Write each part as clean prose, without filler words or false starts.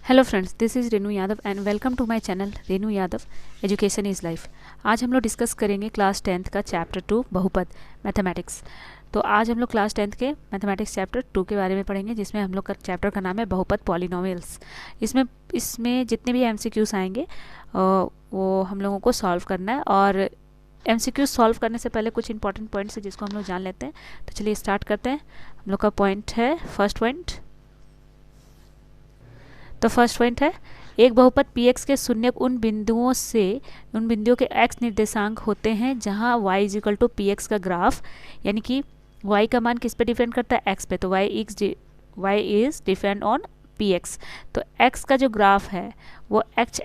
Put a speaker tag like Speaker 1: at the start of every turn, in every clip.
Speaker 1: Hello friends, this is Renu Yadav and welcome to my channel Renu Yadav education is life. आज हम लोग discuss करेंगे class 10th का चैप्टर 2 बहुपद मैथमेटिक्स। तो आज हम लोग क्लास 10th के मैथमेटिक्स चैप्टर 2 के बारे में पढ़ेंगे, जिसमें हम लोग का चैप्टर का नाम है बहुपद पॉलिनोमियल्स। इसमें जितने भी एमसीक्यूज आएंगे वो हम लोगों को सॉल्व करना है। और एमसीक्यूज सॉल्व करने से पहले कुछ इंपॉर्टेंट पॉइंट्स है जिसको हम लोग जान लेते हैं। तो चलिए स्टार्ट करते हैं। हम लोग का पॉइंट है, फर्स्ट पॉइंट। तो फर्स्ट पॉइंट है, एक बहुपद px के शून्य उन बिंदुओं के x निर्देशांक होते हैं जहां y इक्वल टू px का ग्राफ, यानी कि y का मान किस पे डिपेंड करता है, x पे। तो y is depend on px। तो x का जो ग्राफ है वो x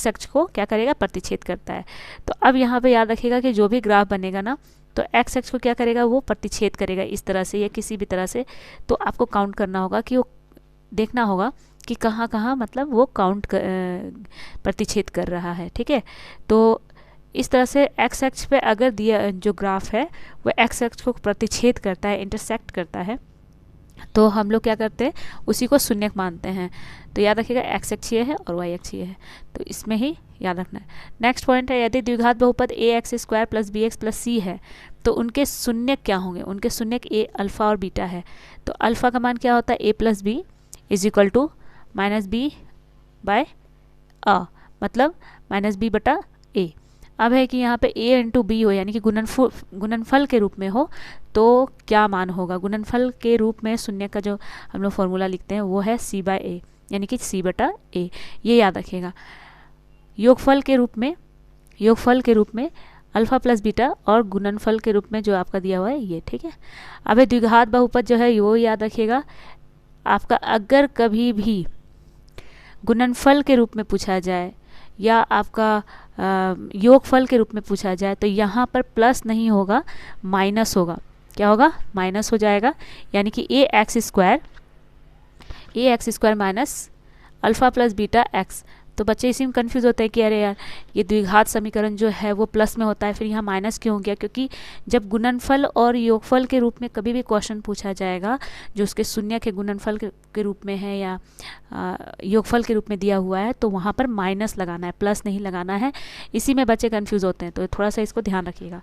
Speaker 1: अक्ष को क्या करेगा, प्रतिच्छेद करता है। तो अब यहाँ पे याद रखिएगा कि जो भी ग्राफ बनेगा ना, तो x अक्ष को क्या करेगा, वो प्रतिच्छेद करेगा इस तरह से या किसी भी तरह से। तो आपको काउंट करना होगा कि वो देखना होगा कि कहाँ कहाँ मतलब वो प्रतिच्छेद कर रहा है। ठीक है, तो इस तरह से एक्स अक्ष पे अगर दिया जो ग्राफ है वो एक्स अक्ष को प्रतिच्छेद करता है, इंटरसेक्ट करता है, तो हम लोग क्या करते हैं, उसी को शून्यक मानते हैं। तो याद रखिएगा एक्स अक्षीय है और वाई अक्षीय है, तो इसमें ही याद रखना है। नेक्स्ट पॉइंट है, यदि द्विघात बहुपद A X square plus B X plus C है तो उनके शून्यक क्या होंगे। उनके शून्यक ए अल्फ़ा और बीटा है। तो अल्फ़ा का मान क्या होता है, A plus B is equal to minus B by A, मतलब माइनस बी बटा ए। अब है कि यहाँ पे ए इंटू बी हो, यानी कि गुणनफल के रूप में हो, तो क्या मान होगा। गुणनफल के रूप में शून्य का जो हम लोग फॉर्मूला लिखते हैं वो है सी बाय ए, यानी कि सी बटा ए। ये याद रखिएगा। योगफल के रूप में अल्फ़ा प्लस बीटा, और गुणनफल के रूप में जो आपका दिया हुआ है ये। ठीक है, अब द्विघात बहुपद जो है वो याद रखिएगा आपका, अगर कभी भी गुणनफल के रूप में पूछा जाए या आपका योगफल के रूप में पूछा जाए तो यहाँ पर प्लस नहीं होगा, माइनस होगा। क्या होगा, माइनस हो जाएगा। यानी कि A X square minus alpha plus beta X. तो बच्चे इसी में कंफ्यूज होते हैं कि अरे यार ये द्विघात समीकरण जो है वो प्लस में होता है, फिर यहाँ माइनस क्यों हो गया। क्योंकि जब गुणनफल और योगफल के रूप में कभी भी क्वेश्चन पूछा जाएगा जो उसके शून्य के गुणनफल के रूप में है या योगफल के रूप में दिया हुआ है, तो वहाँ पर माइनस लगाना है, प्लस नहीं लगाना है। इसी में बच्चे कन्फ्यूज़ होते हैं, तो थोड़ा सा इसको ध्यान रखिएगा।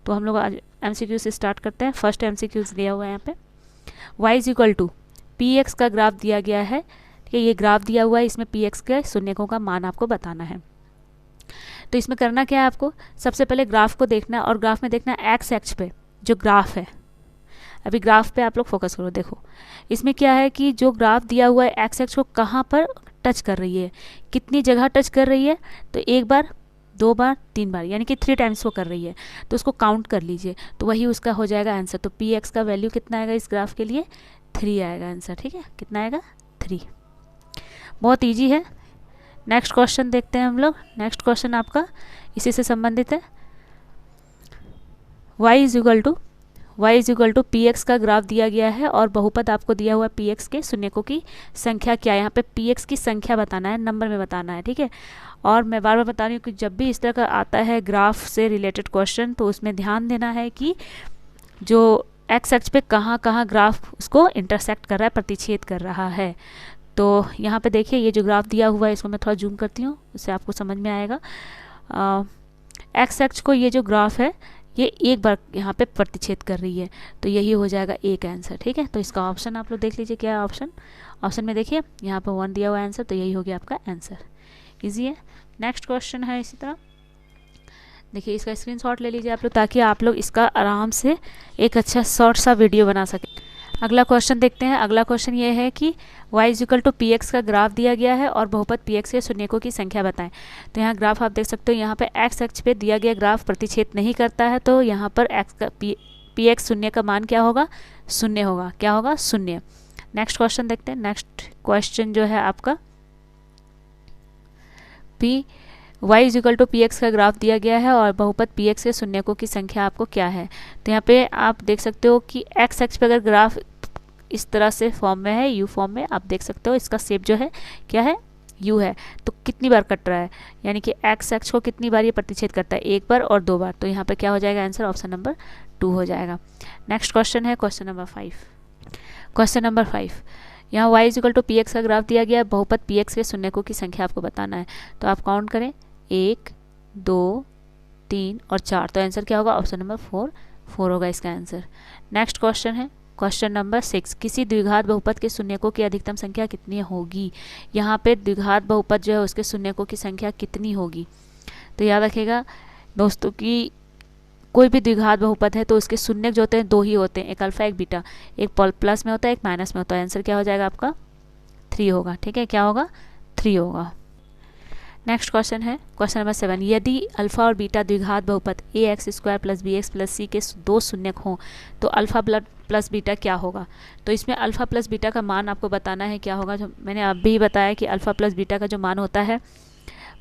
Speaker 1: तो हम लोग आज MCQ से स्टार्ट करते हैं। फर्स्ट MCQ दिया हुआ है यहाँ पे, y is equal to px का ग्राफ दिया गया है। ठीक है, ये ग्राफ दिया हुआ है, इसमें px के शून्यकों का मान आपको बताना है। तो इसमें करना क्या है, आपको सबसे पहले ग्राफ को देखना है, और ग्राफ में देखना है एक्स अक्ष पे जो ग्राफ है। अभी ग्राफ पे आप लोग फोकस करो। देखो इसमें क्या है कि जो ग्राफ दिया हुआ है एक्स अक्ष को कहाँ पर टच कर रही है, कितनी जगह टच कर रही है। तो एक बार, दो बार, तीन बार, यानी कि 3 टाइम्स वो कर रही है। तो उसको काउंट कर लीजिए, तो वही उसका हो जाएगा आंसर। तो px का वैल्यू कितना आएगा इस ग्राफ के लिए, 3 आएगा आंसर। ठीक है, कितना आएगा, 3। बहुत इजी है। नेक्स्ट क्वेश्चन देखते हैं हम लोग। नेक्स्ट क्वेश्चन आपका इसी से संबंधित है। y is equal to px का ग्राफ दिया गया है और बहुपद आपको दिया हुआ है px के शून्यकों की संख्या क्या है। यहाँ पे px की संख्या बताना है, नंबर में बताना है। ठीक है, और मैं बार बार बता रही हूँ कि जब भी इस तरह का आता है ग्राफ से रिलेटेड क्वेश्चन, तो उसमें ध्यान देना है कि जो एक्स अक्ष पे कहाँ कहाँ ग्राफ उसको इंटरसेक्ट कर रहा है, प्रतिच्छेद कर रहा है। तो यहाँ पे देखिए ये जो ग्राफ दिया हुआ है, इसको मैं थोड़ा जूम करती हूँ, उससे आपको समझ में आएगा। एक्स अक्ष को ये जो ग्राफ है ये एक बार यहाँ पे प्रतिच्छेद कर रही है, तो यही हो जाएगा एक आंसर। ठीक है, तो इसका ऑप्शन आप लोग देख लीजिए क्या है ऑप्शन में देखिए यहाँ पे 1 दिया हुआ आंसर, तो यही हो गया आपका आंसर। इजी है। नेक्स्ट क्वेश्चन है इसी तरह, देखिए इसका स्क्रीनशॉट ले लीजिए आप लोग, ताकि आप लोग इसका आराम से एक अच्छा शॉर्ट सा वीडियो बना सकें। अगला क्वेश्चन देखते हैं। अगला क्वेश्चन ये है कि y is equal to px का ग्राफ दिया गया है और बहुपद px के शून्यकों की संख्या बताएं। तो यहाँ ग्राफ आप देख सकते हो, यहाँ पे x अक्ष पे दिया गया ग्राफ प्रतिच्छेद नहीं करता है, तो यहाँ पर x का px शून्य का मान क्या होगा, शून्य होगा। क्या होगा, शून्य। नेक्स्ट क्वेश्चन देखते हैं। नेक्स्ट क्वेश्चन जो है आपका, y is equal to px का ग्राफ दिया गया है और बहुपद px के शून्यकों की संख्या आपको क्या है। तो यहाँ पे आप देख सकते हो कि x अक्ष पे अगर ग्राफ इस तरह से फॉर्म में है, यू फॉर्म में, आप देख सकते हो इसका शेप जो है क्या है, यू है। तो कितनी बार कट रहा है, यानी कि x अक्ष को कितनी बार ये प्रतिच्छेद करता है, एक बार और 2 बार। तो यहाँ पे क्या हो जाएगा आंसर, ऑप्शन नंबर 2 हो जाएगा। नेक्स्ट क्वेश्चन है क्वेश्चन नंबर 5। यहाँ y is equal to P X का ग्राफ दिया गया है, बहुपद पी एक्स के शून्यकों की संख्या आपको बताना है। तो आप काउंट करें 1 2 3 और 4, तो आंसर क्या होगा? ऑप्शन नंबर 4 होगा इसका आंसर। नेक्स्ट क्वेश्चन है क्वेश्चन नंबर 6, किसी द्विघात बहुपद के शून्यकों की अधिकतम संख्या कितनी होगी? यहाँ पे द्विघात बहुपद जो है उसके शून्यकों की संख्या कितनी होगी? तो याद रखिएगा दोस्तों कि कोई भी द्विघात बहुपद है तो उसके शून्यक जो होते हैं 2 ही होते हैं, एक अल्फा एक बीटा, एक प्लस में होता है एक माइनस में होता है। आंसर क्या हो जाएगा आपका? 3 होगा। ठीक है, क्या होगा? 3 होगा। नेक्स्ट क्वेश्चन है क्वेश्चन नंबर 7, यदि अल्फा और बीटा द्विघात बहुपद A X square plus B X plus C के 2 शून्यक हों तो अल्फा प्लस बीटा क्या होगा? तो इसमें अल्फा प्लस बीटा का मान आपको बताना है क्या होगा। जो मैंने अभी बताया कि अल्फा प्लस बीटा का जो मान होता है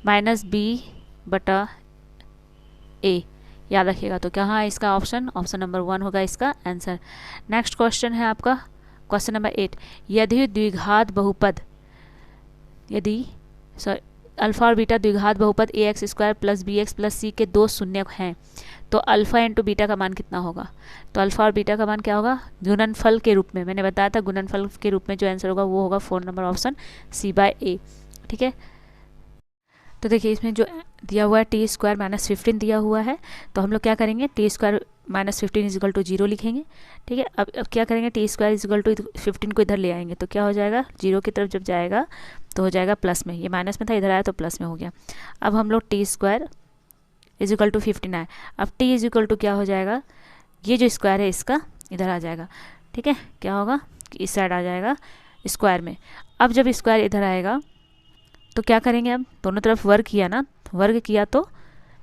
Speaker 1: -b/a, याद रखिएगा। तो क्या है इसका ऑप्शन नंबर 1 होगा इसका आंसर। नेक्स्ट क्वेश्चन है आपका क्वेश्चन नंबर 8, यदि द्विघात बहुपद अल्फा और बीटा द्विघात बहुपद A X square plus B X plus C के 2 शून्यक हैं तो अल्फा इंटू बीटा का मान कितना होगा? तो अल्फा और बीटा का मान क्या होगा? गुणनफल के रूप में, मैंने बताया था गुणनफल के रूप में जो आंसर होगा वो होगा 4 नंबर ऑप्शन C/A। ठीक है, तो देखिए इसमें जो दिया हुआ है टी स्क्वायर माइनस 15 दिया हुआ है, तो हम लोग क्या करेंगे? T square minus 15 is equal to 0 लिखेंगे। ठीक है, अब क्या करेंगे? टी स्क्वायर इजिकल टू 15 को इधर ले आएंगे तो क्या हो जाएगा? 0 की तरफ जब जाएगा तो हो जाएगा प्लस में, ये माइनस में था इधर आया तो प्लस में हो गया। अब हम लोग टी स्क्वायर इजिकल टू 15 आए, अब टी इजिकल टू क्या हो जाएगा? ये जो स्क्वायर है इसका इधर आ जाएगा। ठीक है, क्या होगा? इस साइड आ जाएगा स्क्वायर में। अब जब स्क्वायर इधर आएगा तो क्या करेंगे? अब दोनों तरफ वर्ग किया ना, वर्ग किया तो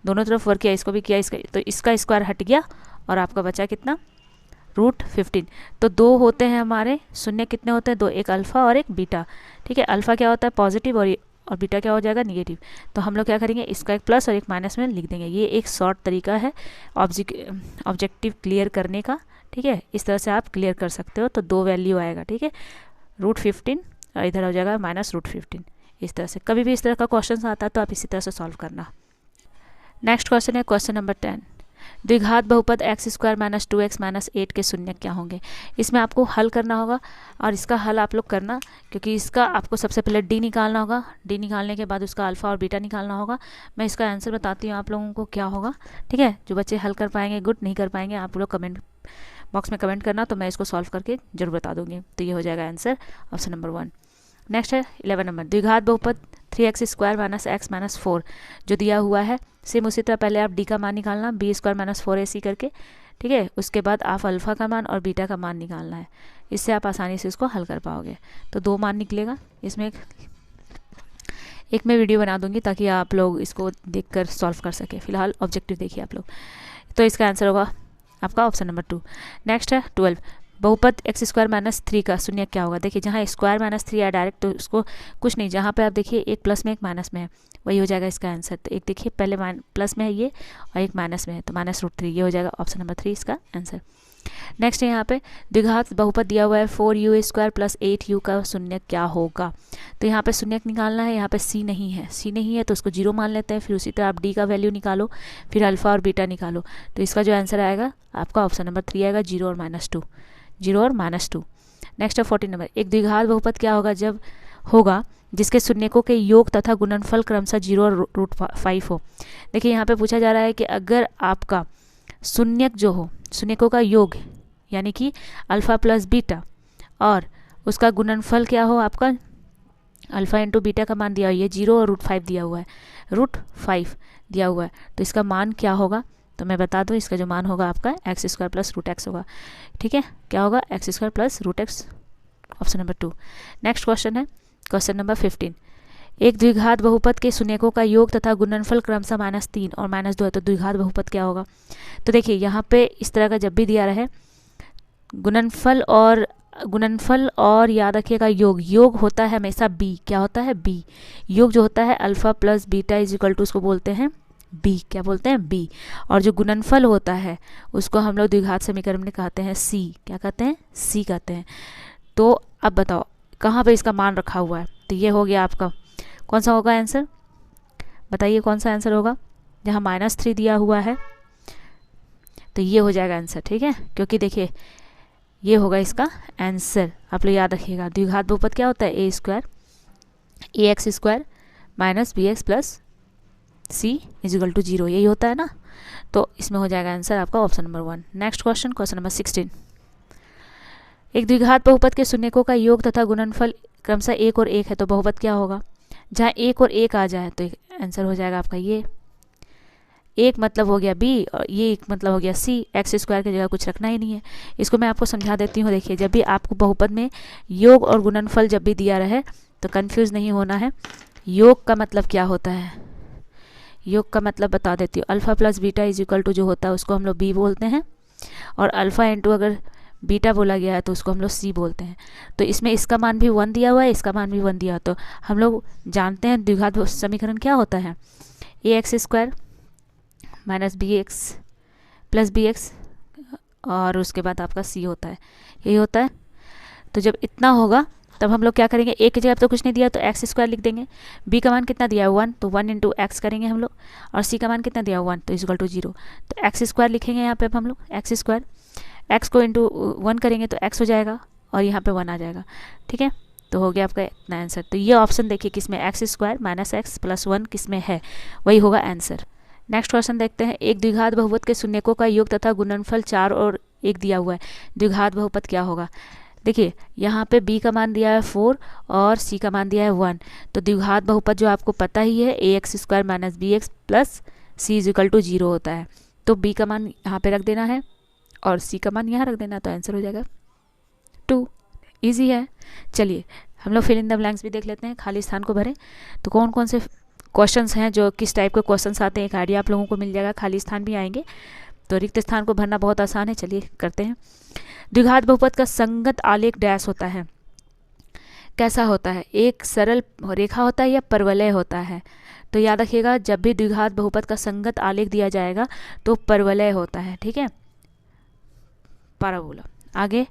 Speaker 1: दोनों तरफ वर्ग किया, इसको भी किया, इसका तो इसका स्क्वायर हट गया और आपका बचा कितना? √15। तो 2 होते हैं हमारे शून्य, कितने होते हैं? 2, एक अल्फा और एक बीटा। ठीक है, अल्फा क्या होता है? पॉजिटिव और बीटा क्या हो जाएगा? निगेटिव। तो हम लोग क्या करेंगे? इसका एक प्लस और एक माइनस में लिख देंगे। ये एक शॉर्ट तरीका है ऑब्जेक्टिव क्लियर करने का। ठीक है, इस तरह से आप क्लियर कर सकते हो। तो 2 वैल्यू आएगा। ठीक है, √15 और इधर हो जाएगा -√15। इस तरह से कभी भी इस तरह का क्वेश्चन आता है तो आप इसी तरह से सॉल्व करना। नेक्स्ट क्वेश्चन है क्वेश्चन नंबर 10, द्विघात बहुपद x square minus 2x minus 8 के शून्यक क्या होंगे? इसमें आपको हल करना होगा और इसका हल आप लोग करना, क्योंकि इसका आपको सबसे पहले डी निकालना होगा। डी निकालने के बाद उसका अल्फा और बीटा निकालना होगा। मैं इसका आंसर बताती हूँ आप लोगों को क्या होगा। ठीक है, जो बच्चे हल कर पाएंगे गुड, नहीं कर पाएंगे आप लोग कमेंट बॉक्स में कमेंट करना, तो मैं इसको सॉल्व करके जरूर बता दूंगी। तो ये हो जाएगा आंसर ऑप्शन नंबर 1। नेक्स्ट है 11 नंबर, द्विघात बहुपद 3x square minus x minus 4 जो दिया हुआ है, सेम उसी तरह पहले आप डी का मान निकालना, बी स्क्वायर माइनस 4ac करके। ठीक है, उसके बाद आप अल्फा का मान और बीटा का मान निकालना है। इससे आप आसानी से इसको हल कर पाओगे। तो 2 मान निकलेगा इसमें। एक मैं वीडियो बना दूंगी ताकि आप लोग इसको देखकर सॉल्व कर सके। फिलहाल ऑब्जेक्टिव देखिए आप लोग। तो इसका आंसर होगा आपका ऑप्शन नंबर 2। नेक्स्ट है 12, बहुपद एक्स स्क्वायर माइनस 3 का शून्यक क्या होगा? देखिए जहाँ स्क्वायर माइनस 3 आया डायरेक्ट, तो उसको कुछ नहीं, जहाँ पे आप देखिए एक प्लस में एक माइनस में है, वही हो जाएगा इसका आंसर। तो एक देखिए पहले प्लस में है ये और एक माइनस में है, तो -√3, ये हो जाएगा ऑप्शन नंबर 3 इसका आंसर। नेक्स्ट है यहाँ पे द्विघात बहुपद दिया हुआ है 4u स्क्वायर प्लस 8u का शून्यक क्या होगा? तो यहाँ पे शून्यक निकालना है। यहाँ पे c नहीं है, c नहीं है तो उसको 0 मान लेते हैं। फिर उसी तरह आप d का वैल्यू निकालो, फिर अल्फा और बीटा निकालो। तो इसका जो आंसर आएगा आपका ऑप्शन नंबर 3 आएगा, 0 और -2, 0 और -2। नेक्स्ट है 14 नंबर, एक द्विघात बहुपद क्या होगा जब होगा जिसके शून्यकों के योग तथा गुणनफल क्रमशः 0 और √5 हो? देखिए यहाँ पे पूछा जा रहा है कि अगर आपका शून्यक जो हो, शून्यकों का योग यानी कि अल्फा प्लस बीटा, और उसका गुणनफल क्या हो आपका अल्फा इंटू बीटा का मान दिया हुआ है, ये 0 और √5 दिया हुआ है, √5 दिया हुआ है, तो इसका मान क्या होगा? तो मैं बता दूं, इसका जो मान होगा आपका एक्स स्क्वायर प्लस √x होगा। ठीक है, क्या होगा? X square plus √x, option number 2। Next question है क्वेश्चन नंबर 15, एक द्विघात बहुपद के शून्यकों का योग तथा गुणनफल क्रमशः -3 और -2 है, तो द्विघात बहुपद क्या होगा? तो देखिए यहाँ पे इस तरह का जब भी दिया रहे गुणनफल और याद रखिएगा योग होता है हमेशा b, क्या होता है? b। योग जो होता है alpha plus beta is equal to, उसको बोलते हैं b, क्या बोलते हैं? b। और जो गुणनफल होता है उसको हम लोग द्विघात समीकरण में कहते हैं c, क्या कहते हैं? c कहते हैं। तो अब बताओ कहाँ पे इसका मान रखा हुआ है? तो ये हो गया आपका, कौन सा होगा आंसर? बताइए कौन सा आंसर होगा? जहाँ -3 दिया हुआ है तो ये हो जाएगा आंसर। ठीक है, क्योंकि देखिए ये होगा इसका आंसर। आप लोग याद रखिएगा, द्विघात बहुपद क्या होता है, A square A X square minus B X plus C is equal to 0, यही होता है ना। तो इसमें हो जाएगा आंसर आपका option number 1। Next question, question number 16। एक द्विघात बहुपद के शून्यकों का योग तथा गुणनफल क्रमशः 1 और 1 है तो बहुपद क्या होगा। जहाँ 1 और 1 आ जाए तो आंसर हो जाएगा आपका ये, एक मतलब हो गया बी और ये एक मतलब हो गया सी। एक्स स्क्वायर की जगह कुछ रखना ही नहीं है। इसको मैं आपको समझा देती हूँ। देखिए, जब भी आपको बहुपद में योग और गुणनफल जब भी दिया रहे तो कंफ्यूज नहीं होना है। योग का मतलब क्या होता है, योग का मतलब बता देती हूँ। Alpha plus beta is equal to जो होता है उसको हम लोग बी बोलते हैं, और अल्फा इंटू अगर बीटा बोला गया है तो उसको हम लोग सी बोलते हैं। तो इसमें इसका मान भी 1 दिया हुआ है, इसका मान भी 1 दिया हुआ, तो हम लोग जानते हैं द्विघात समीकरण क्या होता है, A X square minus B X plus B X और उसके बाद आपका सी होता है, यही होता है। तो जब इतना होगा तब हम लोग क्या करेंगे, ए की जगह तो कुछ नहीं दिया तो एक्स स्क्वायर लिख देंगे, बी का मान कितना दिया है 1 तो 1 इंटू एक्स करेंगे हम लोग, और सी का मान कितना दिया 1 तो इक्वल टू 0, तो एक्स स्क्वायर लिखेंगे यहाँ पे अब हम लोग, एक्स स्क्वायर एक्स को इंटू 1 करेंगे तो एक्स हो जाएगा और यहाँ पे 1 आ जाएगा। ठीक है, तो हो गया आपका इतना आंसर। तो ये ऑप्शन देखिए किसमें, x square minus x plus 1 किसमें है, वही होगा आंसर। नेक्स्ट क्वेश्चन देखते हैं। एक द्विघात बहुपद के शून्यकों का योग तथा गुणनफल 4 और 1 दिया हुआ है, द्विघात बहुपद क्या होगा। देखिए यहाँ पे b का मान दिया है 4 और c का मान दिया है 1, तो द्विघात बहुपद जो आपको पता ही है A X square minus B X plus C is equal to 0 होता है। तो b का मान यहाँ पे रख देना है और c का मान यहाँ रख देना, तो आंसर हो जाएगा 2। ईजी है। चलिए हम लोग फिल इन द ब्लैंक्स भी देख लेते हैं, खाली स्थान को भरें। तो कौन कौन से क्वेश्चंस हैं, जो किस टाइप के क्वेश्चंस आते हैं, एक आइडिया आप लोगों को मिल जाएगा। खाली स्थान भी आएंगे तो रिक्त स्थान को भरना बहुत आसान है। चलिए करते हैं। द्विघात बहुपद का संगत आलेख डैश होता है, कैसा होता है, एक सरल रेखा होता है या परवलय होता है। तो याद रखिएगा, जब भी द्विघात बहुपद का संगत आलेख दिया जाएगा तो परवलय होता है। ठीक है, पैराबोला। आगे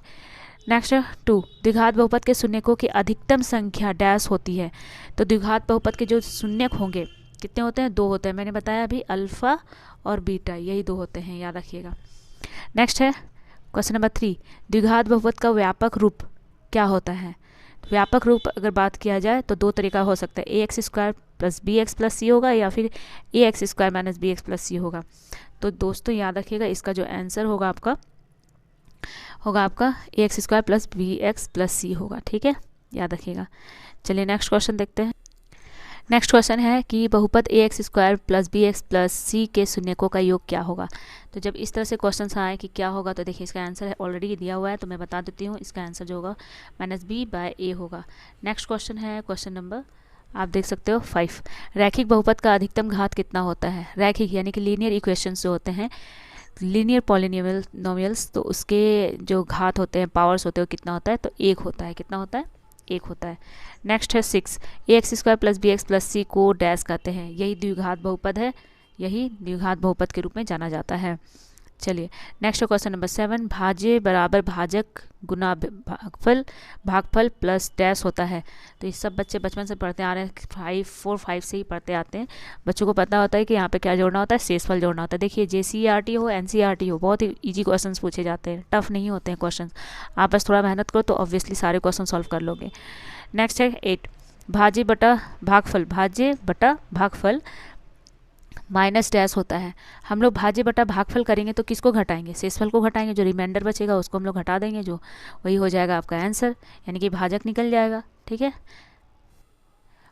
Speaker 1: नेक्स्ट 2, द्विघात बहुपद के शून्यकों की अधिकतम संख्या डैश होती है। तो द्विघात बहुपद के जो शून्यक होंगे कितने होते हैं, 2 होते हैं। मैंने बताया अभी अल्फा और बीटा, यही 2 होते हैं, याद रखिएगा। नेक्स्ट है क्वेश्चन नंबर 3, द्विघात बहुपद का व्यापक रूप क्या होता है। व्यापक रूप अगर बात किया जाए तो 2 तरीका हो सकता है, A X square plus B X plus C होगा या फिर A X square minus B X plus C होगा। तो दोस्तों याद रखिएगा, इसका जो आंसर होगा आपका A X square plus B X plus C होगा। ठीक है, याद रखिएगा। चलिए नेक्स्ट क्वेश्चन देखते हैं। नेक्स्ट क्वेश्चन है कि बहुपद A X square plus B X plus C के शून्यकों का योग क्या होगा। तो जब इस तरह से क्वेश्चन आए कि क्या होगा, तो देखिए इसका आंसर ऑलरेडी दिया हुआ है, तो मैं बता देती हूँ। इसका आंसर जो होगा माइनस बी बाय ए होगा। नेक्स्ट क्वेश्चन है क्वेश्चन नंबर, आप देख सकते हो 5, रैखिक बहुपद का अधिकतम घात कितना होता है। रैखिक यानी कि लीनियर इक्वेशंस जो होते हैं, लीनियर पॉलिनोमियल्स, तो उसके जो घात होते हैं, पावर्स होते हैं, वो कितना होता है, तो 1 होता है। कितना होता है, 1 होता है। नेक्स्ट है 6, A X square plus B X plus C को डैश कहते हैं, यही द्विघात बहुपद है, यही द्विघात बहुपद के रूप में जाना जाता है। चलिए नेक्स्ट क्वेश्चन नंबर 7, भाज्य बराबर भाजक गुना भागफल प्लस डैश होता है। तो ये सब बच्चे बचपन से पढ़ते आ रहे हैं, 4-5 से ही पढ़ते आते हैं। बच्चों को पता होता है कि यहाँ पे क्या जोड़ना होता है, शेषफल जोड़ना होता है। देखिए JCERT हो NCERT हो, बहुत ही ईजी क्वेश्चन पूछे जाते हैं, टफ नहीं होते हैं क्वेश्चन। आप बस थोड़ा मेहनत करो तो ऑब्वियसली सारे क्वेश्चन सॉल्व कर लोगे। नेक्स्ट है 8, भाज्य बटा भागफल माइनस डैश होता है। हम लोग भाज्य बटा भागफल करेंगे तो किसको घटाएंगे, शेषफल को घटाएंगे, जो रिमाइंडर बचेगा उसको हम लोग घटा देंगे, जो वही हो जाएगा आपका आंसर, यानी कि भाजक निकल जाएगा। ठीक है,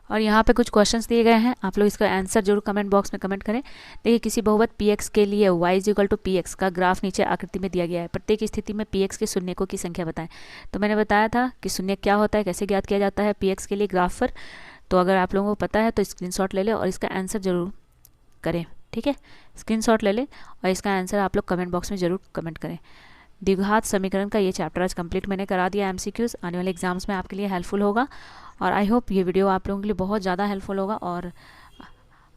Speaker 1: और यहाँ पे कुछ क्वेश्चंस दिए गए हैं, आप लोग इसका आंसर जरूर कमेंट बॉक्स में कमेंट करें। देखिए किसी बहुपद px के लिए y इक्वल टू px का ग्राफ नीचे आकृति में दिया गया है, प्रत्येक स्थिति में px के शून्यकों की संख्या बताएं। तो मैंने बताया था कि शून्य क्या होता है, कैसे ज्ञात किया जाता है px के लिए ग्राफ पर। तो अगर आप लोगों को पता है तो स्क्रीनशॉट ले लें और इसका आंसर जरूर करें। ठीक है, स्क्रीनशॉट ले लें और इसका आंसर आप लोग कमेंट बॉक्स में ज़रूर कमेंट करें। द्विघात समीकरण का ये चैप्टर आज कंप्लीट मैंने करा दिया। MCQs आने वाले एग्जाम्स में आपके लिए हेल्पफुल होगा, और आई होप ये वीडियो आप लोगों के लिए बहुत ज़्यादा हेल्पफुल होगा और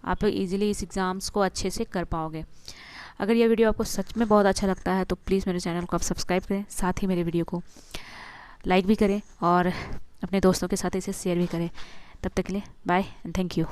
Speaker 1: आप लोग इजीली इस एग्ज़ाम्स को अच्छे से कर पाओगे। अगर ये वीडियो आपको सच में बहुत अच्छा लगता है तो प्लीज़ मेरे चैनल को आप सब्सक्राइब करें, साथ ही मेरे वीडियो को लाइक भी करें और अपने दोस्तों के साथ इसे शेयर भी करें। तब तक के लिए बाय एंड थैंक यू।